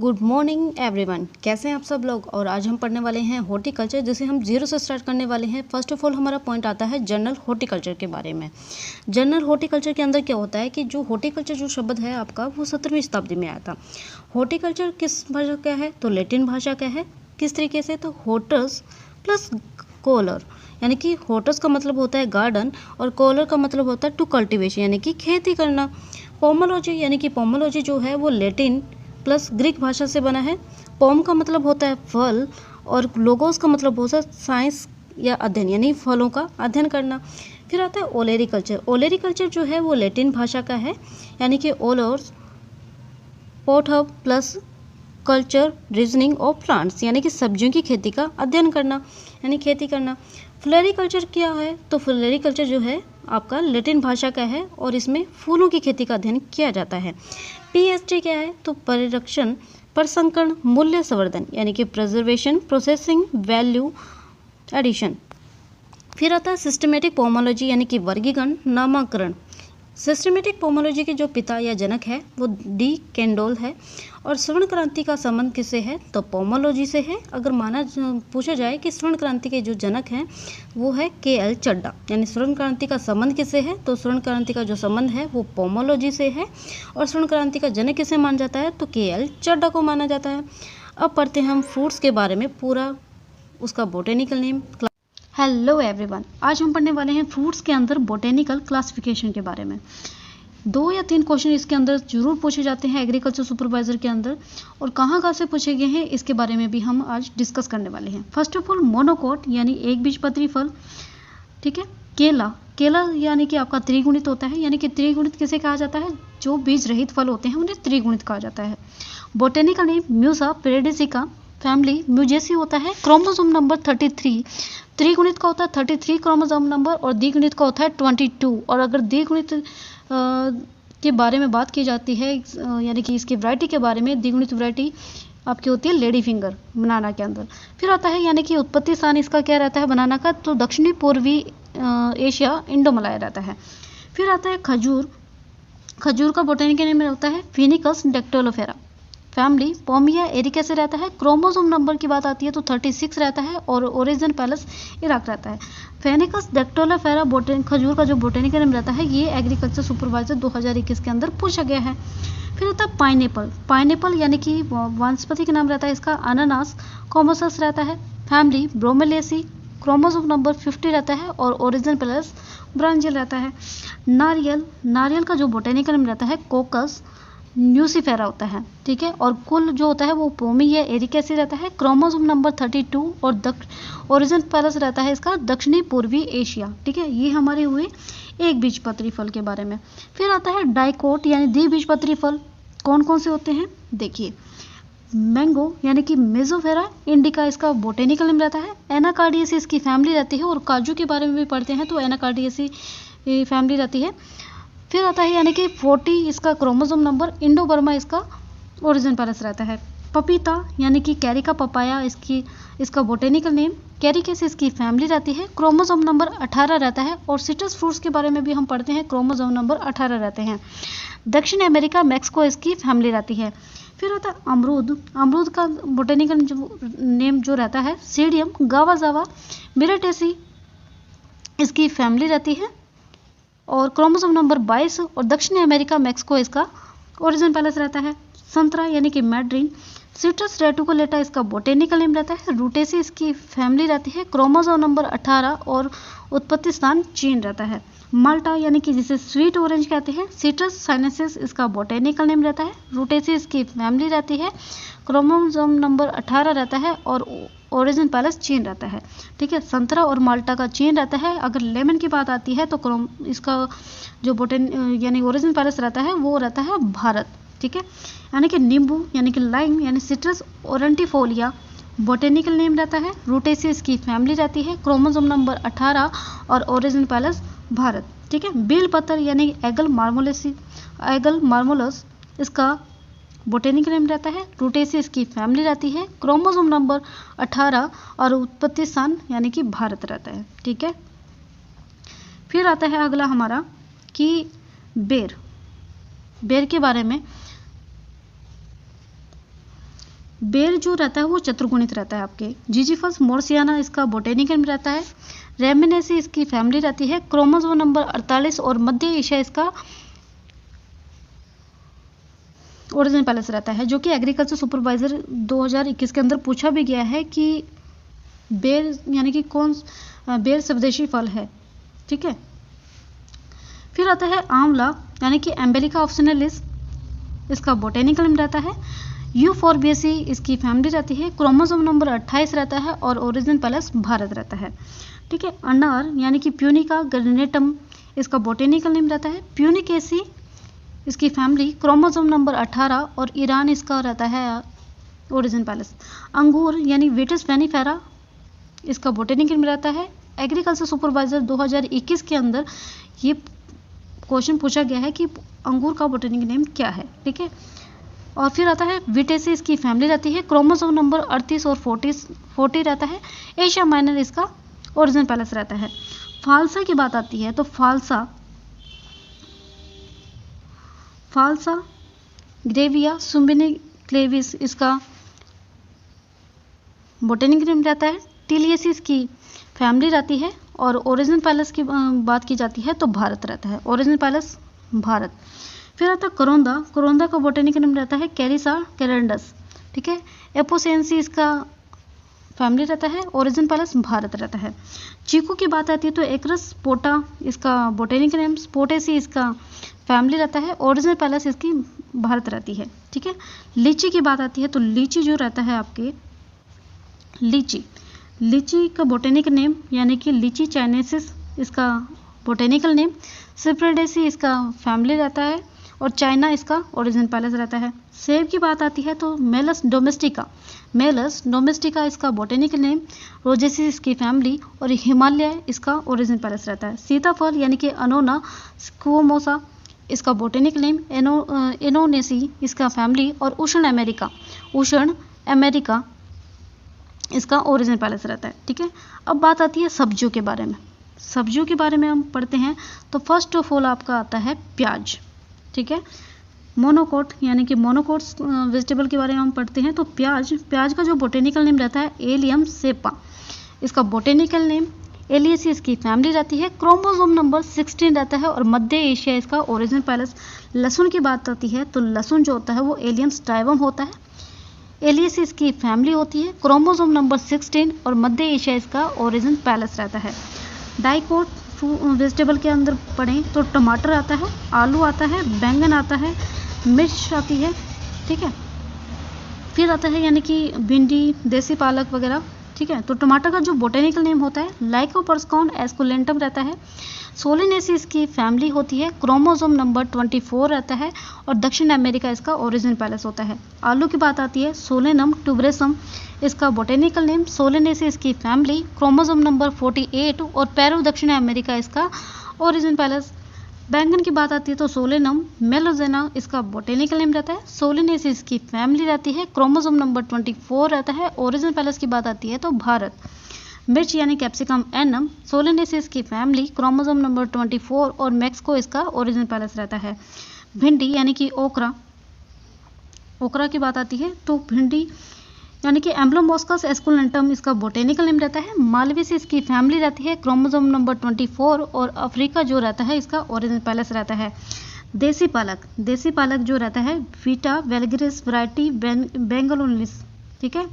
Good morning everyone, कैसे हैं आप सब लोग। और आज हम पढ़ने वाले हैं हॉर्टिकल्चर, जिसे हम जीरो से स्टार्ट करने वाले हैं। फर्स्ट ऑफ ऑल हमारा पॉइंट आता है जनरल हॉर्टिकल्चर के बारे में। जनरल हॉर्टिकल्चर के अंदर क्या होता है कि जो हॉर्टिकल्चर जो शब्द है आपका वो 17वीं शताब्दी में आया था। हॉर्टिकल्चर किस भाषा का है तो लैटिन भाषा का है। किस तरीके से तो हॉर्टस प्लस कोलर, यानी कि हॉर्टस का मतलब होता है गार्डन और कोलर का मतलब होता है टू कल्टिवेशन, यानी कि खेती करना। पोमोलॉजी यानी कि पोमोलॉजी जो है वो लैटिन प्लस ग्रीक भाषा से बना है। पोम का मतलब होता है फल और लोगोस का मतलब होता है साइंस या अध्ययन, यानी फलों का अध्ययन करना। फिर आता है ओलेरिकल्चर। ओलेरिकल्चर जो है वो लैटिन भाषा का है, यानी कि ओलर्स पोटहब plus culture reasoning of plants, यानी कि सब्जियों की खेती का अध्ययन करना, यानी खेती करना। फ्लोरिकल्चर क्या है तो फ्लोरिकल्चर जो है आपका लैटिन भाषा का है और इसमें फूलों की खेती का अध्ययन किया जाता है। पीएचडी क्या है तो परिरक्षण प्रसंस्करण मूल्य संवर्धन, यानी कि प्रिजर्वेशन प्रोसेसिंग वैल्यू एडिशन। फिर आता है सिस्टमेटिक पोमोलॉजी, यानी कि वर्गीकरण नामकरण। सिस्टमेटिक पोमोलॉजी के जो पिता या जनक है वो डी कैंडोल है। और स्वर्ण क्रांति का संबंध किससे है तो पोमोलॉजी से है। अगर पूछा जाए कि स्वर्ण क्रांति के जो जनक हैं वो है के.एल. चड्डा, यानी स्वर्ण क्रांति का संबंध किससे है तो स्वर्ण क्रांति का जो संबंध है वो पोमोलॉजी से है। और स्वर्ण क्रांति का जनक किसे माना जाता है तो के.एल. चड्डा को माना जाता है। अब पढ़ते हैं हम फ्रूट्स के बारे में, पूरा उसका बोटेनिकल नेम। हेलो एवरीवन, आज हम पढ़ने वाले हैं फ्रूट्स के अंदर बोटेनिकल क्लासिफिकेशन के बारे में। 2 या 3 क्वेश्चन इसके अंदर जरूर पूछे जाते हैं एग्रीकल्चर सुपरवाइजर के अंदर, और कहाँ से पूछे गए हैं इसके बारे में भी हम आज डिस्कस करने वाले हैं। फर्स्ट ऑफ ऑल मोनोकोट, यानी एक बीजपत्री फल। ठीक है। केला यानी कि आपका त्रिगुणित होता है, यानी कि त्रिगुणित किसे कहा जाता है, जो बीज रहित फल होते हैं उन्हें त्रिगुणित कहा जाता है। बोटेनिकल नेम म्यूसा पेरेडिसिका, फैमिली म्यूजेसी होता है। क्रोमोसोम नंबर 33, त्रिगुणित का होता है 33 क्रोमोसोम नंबर और द्विगुणित का होता है 22। और अगर द्विगुणित के बारे में बात की जाती है, यानी कि इसकी वैरायटी के बारे में, द्विगुणित वैरायटी आपकी होती है लेडी फिंगर बनाना के अंदर। फिर आता है यानी कि उत्पत्ति स्थान इसका क्या रहता है बनाना का तो दक्षिणी पूर्वी एशिया इंडो मलाया रहता है। फिर आता है खजूर का बोटेनिकल नेम होता है फिनिकस डेक्टोलोफेरा। फैमिली पोमिया एरिकेसे रहता है। क्रोमोसोम नंबर की बात आती है तो 36 रहता है और ओरिजिन पैलेस इराक रहता है। फेनिकस डेक्टोलोफेरा खजूर का जो बोटेनिकल नेम रहता है ये एग्रीकल्चर सुपरवाइजर 2021 के अंदर पूछा गया है। फिर होता है पाइनएप्पल यानी कि वनस्पति का नाम रहता है इसका अनानास कोमोसस रहता है। फैमिली ब्रोमेलिएसी, क्रोमोसोम नंबर 50 रहता है और ओरिजिन पैलेस ब्रांजिल रहता है। नारियल का जो बोटेनिकल नेम रहता है कोकस न्यूसीफेरा होता है। ठीक है। और कुल जो होता है वो पोमिया एरिकेसी रहता है। क्रोमोसोम नंबर 32 और ओरिजिन पैलेस रहता है इसका दक्षिणी पूर्वी एशिया। ठीक है। ये हमारे हुए एक बीजपत्री फल के बारे में। फिर आता है डाइकोट यानी द्विबीजपत्री फल। कौन कौन से होते हैं देखिए, मैंगो यानी कि मेजोफेरा इंडिका इसका बोटेनिकल नेम रहता है। एनाकार्डियेसी इसकी फैमिली रहती है। और काजू के बारे में भी पढ़ते हैं तो एनाकार्डियेसी फैमिली रहती है। फिर आता है यानी कि 40 इसका क्रोमोसोम नंबर, इंडो बर्मा इसका ओरिजिन पैलेस रहता है। पपीता यानी कि कैरिका पपाया इसका बोटेनिकल नेम, कैरिकेस इसकी फैमिली रहती है। क्रोमोसोम नंबर 18 रहता है। और सिट्रस फ्रूट्स के बारे में भी हम पढ़ते हैं, क्रोमोसोम नंबर 18 रहते हैं। दक्षिण अमेरिका मैक्सिको इसकी फैमिली रहती है। फिर आता है अमरूद का बोटेनिकल नेम जो रहता है सीडियम गावाजावा मिरेटेसी इसकी फैमिली रहती है और क्रोमोसोम नंबर 22 और दक्षिणी अमेरिका मैक्सिको इसका ओरिजिन पैलेस रहता है। संतरा यानी कि मैड्रिन, सिट्रस रेटिकुलेटा इसका बोटेनिकल नेम रहता है। रूटेसी इसकी फैमिली रहती है। क्रोमोसोम नंबर 18 और उत्पत्ति स्थान चीन रहता है। माल्टा यानी कि जिसे स्वीट ऑरेंज कहते हैं, सिट्रस साइनेसिस इसका बोटेनिकल नेम रहता है। रूटेसी इसकी फैमिली रहती है। क्रोमोसोम नंबर 18 रहता है और ओरिजिन पैलेस चीन रहता है। ठीक है। संतरा और माल्टा का चीन रहता है। अगर लेमन की बात आती है तो इसका जो यानी ओरिजिन पैलेस रहता है वो रहता है भारत। ठीक है। यानी कि नींबू यानी कि लाइम यानी सिट्रस ओरेंटिफोलिया बोटेनिकल नेम रहता है। रूटेसी इसकी फैमिली रहती है। क्रोमोसोम नंबर 18 और ओरिजिन पैलेस भारत। ठीक है। बेल पत्तर यानी एगल मार्मोलस इसका बोटेनिकल नेम रहता है। रूटेसी इसकी फैमिली रहती है। क्रोमोसोम नंबर 18 और उत्पत्ति स्थान यानी कि भारत रहता है। ठीक है। फिर आता है अगला हमारा कि बेर के बारे में। बेर जो रहता है वो चतुर्गुणित रहता है आपके। जिजीफस मोर्सियाना इसका बोटेनिकल में रहता है। रेमिनेसी इसकी फैमिली रहती है। क्रोमोसोम नंबर 48 और मध्य एशिया इसका ओरिजिन पैलेस रहता है, जो कि एग्रीकल्चर सुपरवाइजर 2021 के अंदर पूछा भी गया है कि बेर यानी कि कौन बेर स्वदेशी फल है। ठीक है, फिर आता है आंवला यानी कि एम्बेलिका ऑप्शनलिस, इसका बोटेनिकल नेम रहता है। यूफोर्बिएसी इसकी फैमिली रहती है। क्रोमोसोम नंबर 28 रहता है और ओरिजिन पैलेस भारत रहता है। ठीक है, अनार यानी कि प्यूनिका गर्नेटम, इसका बोटेनिकल नेम रहता है। प्यूनिकेसी इसकी फैमिली, क्रोमोसोम नंबर 18 और ईरान इसका रहता है ओरिजिन पैलेस। अंगूर यानी विटिस वेनिफेरा, इसका बोटेनिकल नेम रहता है। एग्रीकल्चर सुपरवाइजर 2021 के अंदर ये क्वेश्चन पूछा गया है कि अंगूर का बोटेनिकल नेम क्या है। ठीक है, और फिर आता है विटेसी, इसकी फैमिली रहती है। क्रोमोसोम नंबर 38 और 40 रहता है। एशिया माइनर इसका ओरिजिन पैलेस रहता है। फालसा की बात आती है तो फालसा ग्रेविया सुम्बिनिक्लेविस इसका बोटेनिकल नेम रहता है। टिलियसिस की फैमिली रहती है और ओरिजिन पैलेस की बात की जाती है तो भारत रहता है। Origin palace Bharat. फिर आता है करोंदा का बोटेनिकल नेम रहता है कैरिसा कैरेंडस। ठीक है, एपोसेंसी इसका फैमिली रहता है। ओरिजिन पैलेस भारत रहता है। चीकू की बात आती है तो एकरस स्पोटा इसका बोटेनिकल नेम, स्पोटेसी इसका फैमिली रहता है। ओरिजिनल पैलेस इसकी भारत रहती है। ठीक है, लीची की बात आती है तो लीची जो रहता है आपके लीची का बोटेनिकल नेम यानी कि लीची चाइनेसिस इसका बोटेनिकल नेम। सिप्रेडेसी इसका फैमिली रहता है और चाइना इसका ओरिजिन पैलेस रहता है। सेब की बात आती है तो मेलस डोमेस्टिका इसका बोटेनिकल नेम। रोजेसी इसकी फैमिली और हिमालय इसका ओरिजिन पैलेस रहता है। सीताफल यानी कि अनोना स्क्वोमोसा इसका बोटेनिकल नेम। एनोनेसी इसका फैमिली और उष्ण अमेरिका इसका ओरिजिन पैलेस रहता है। ठीक है, अब बात आती है सब्जियों के बारे में। सब्जियों के बारे में हम पढ़ते हैं तो फर्स्ट ऑफ ऑल आपका आता है प्याज। ठीक है, मोनोकोट यानी कि मोनोकोट्स वेजिटेबल के बारे में हम पढ़ते हैं तो प्याज का जो बोटेनिकल नेम रहता है एलियम सेपा, इसका बोटेनिकल नेम। एलियसी इसकी फैमिली रहती है। क्रोमोसोम नंबर 16 रहता है और मध्य एशिया इसका ओरिजिन पैलेस। लहसुन की बात आती है तो लहसुन जो होता है वो एलियम स्टाइवम होता है। एलियसी इसकी फैमिली होती है। क्रोमोसोम नंबर 16 और मध्य एशिया इसका ओरिजिन पैलेस रहता है। डाइकोट वेजिटेबल के अंदर पढ़ें तो टमाटर आता है, आलू आता है, बैंगन आता है, मिर्च आती है। ठीक है, फिर आता है यानी कि भिंडी, देसी पालक वगैरह। ठीक है, तो टमाटर का जो बोटेनिकल नेम होता है लाइकोपर्सिकॉन एस्कुलेंटम रहता है। सोलेनेसी इसकी फैमिली होती है। क्रोमोसोम नंबर 24 रहता है और दक्षिण अमेरिका इसका ओरिजिन पैलेस होता है। आलू की बात आती है सोलेनम ट्यूबरेसम इसका बोटेनिकल नेम। सोलेनेसी इसकी फैमिली। क्रोमोसोम नंबर 48 और पेरू दक्षिण अमेरिका इसका ओरिजिन पैलेस। बैंगन की बात आती है तो सोलेनम मेलोजेना इसका बोटेनिकल नेम रहता है। सोलेनेसी इसकी फैमिली रहती है। क्रोमोसोम नंबर 24 रहता है। ओरिजिन पैलेस की बात आती है तो भारत। मिर्च यानी कैप्सिकम एनम, सोलेनेसिस की फैमिली। क्रोमोसोम नंबर 24 और मैक्सिको इसका ओरिजिन पैलेस रहता है। भिंडी यानी कि ओकरा की बात आती है तो भिंडी यानी कि एम्ब्लोमोस्कस एस्कुलेंटम इसका बोटेनिकल नेम रहता है। मालवेसी इसकी फैमिली रहती है। क्रोमोसोम नंबर 24 और अफ्रीका जो रहता है इसका ओरिजिन पैलेस रहता है। देसी पालक जो रहता है वीटा वेलगरिस वैरायटी बेंगलोनिस। ठीक है,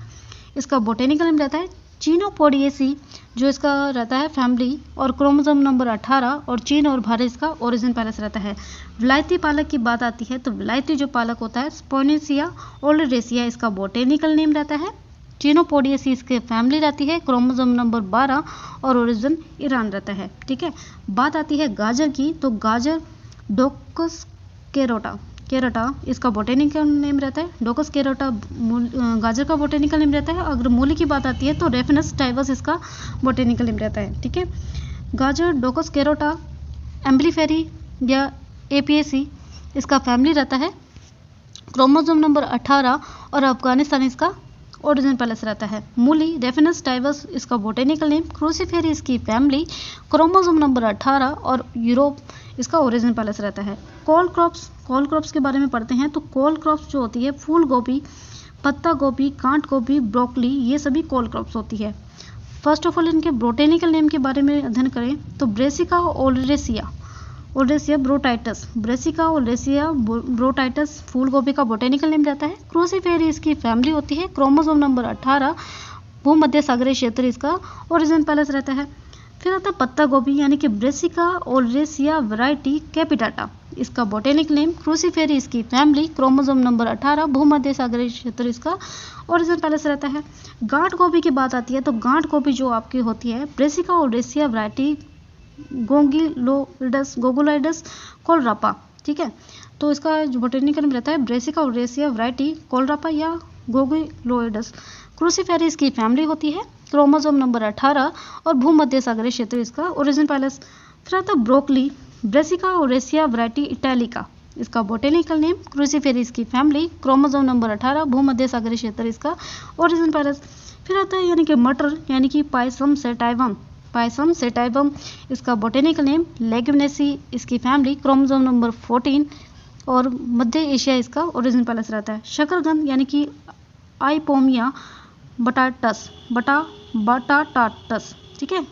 इसका बोटेनिकल नेम रहता है। चीनोपोडिएसी जो इसका रहता है फैमिली और क्रोमोसोम नंबर 18 और चीन और भारत इसका ओरिजिन पैलेस रहता है। विलायती पालक की बात आती है तो विलायती जो पालक होता है स्पोनेसिया ओलिडेसिया इसका बोटेनिकल नेम रहता है। चीनोपोडिएसी इसके फैमिली रहती है। क्रोमोसोम नंबर 12 और ओरिजिन ईरान रहता है। ठीक है, बात आती है गाजर की तो गाजर डोकस केरोटा इसका बोटेनिकल नेम रहता है। डोकस केरोटा गाजर का बोटेनिकल नेम रहता है। अगर मूली की बात आती है तो रेफिनस टाइवस इसका बोटेनिकल नेम रहता है। ठीक है, गाजर डोकस केरोटा एम्बलीफेरी या एपीएसी इसका फैमिली रहता है। क्रोमोसोम नंबर 18 और अफगानिस्तान इसका ओरिजिन पैलेस रहता है। मूली रेफिनस टाइवस इसका बोटेनिकल नेम। क्रूसीफेरी इसकी फैमिली। क्रोमोसोम नंबर 18 और यूरोप इसका ओरिजिन पैलेस रहता है। कोल क्रॉप्स के बारे में पढ़ते हैं तो कोल क्रॉप्स जो होती है फूल पत्ता गोभी, गांठ गोभी, ब्रोकली ये सभी कोल क्रॉप्स होती है। फर्स्ट ऑफ ऑल इनके बोटेनिकल नेम के बारे में अध्ययन करें तो ब्रेसिका ओलेरेसिया ब्रोटाइटस, ब्रेसिका ओलेरेसिया ब्रोटाइटस फूल गोभी का बोटेनिकल नेम रहता है। क्रूसीफेरी इसकी फैमिली होती है। क्रोमोसोम नंबर 18 भूमध्य सागरीय क्षेत्र इसका ओरिजिन पैलेस रहता है। फिर आता है पत्ता गोभी यानी कि ब्रेसिका ओलेरेसिया वैरायटी कैपिटाटा, इसका बोटेनिक नेम। क्रूसीफेरी इसकी फैमिली। क्रोमोसोम नंबर 18 भूमध्य सागरीय क्षेत्र इसका ओरिजिन पैलेस रहता है। गांठ गोभी की बात आती है तो गांठ गोभी जो आपकी होती है ब्रेसिका ओलेरेसिया वैरायटी गोगुलोइडस कोलरापा, ठीक है। तो इसका जो बोटेनिकल नेम रहता है ब्रेसिका ओलेरेसिया वैरायटी कोलरापा या गोगुलोइडस। क्रूसीफेरी इसकी फैमिली होती है। क्रोमोसोम नंबर 18 और भूमध्य सागरीय क्षेत्र इसका ओरिजिन पैलेस। फिर आता ब्रोकली ब्रेसिका ओलेरेसिया वैरायटी इटैलिका, इसका बोटेनिकल नेम। क्रूसीफेरी की फैमिली। क्रोमोसोम नंबर 18 भूमध्य सागरीय क्षेत्र इसका ओरिजिन पैलेस। फिर आता है यानी कि मटर यानी कि पायसम सेटाइवम, इसका बोटेनिकल नेम। लेग्यूमिनेसी इसकी फैमिली। क्रोमोसोम नंबर 14 और मध्य एशिया इसका ओरिजिन पैलेस रहता है। शकरकंद यानी कि आइपोमिया बटाटाटस, ठीक है।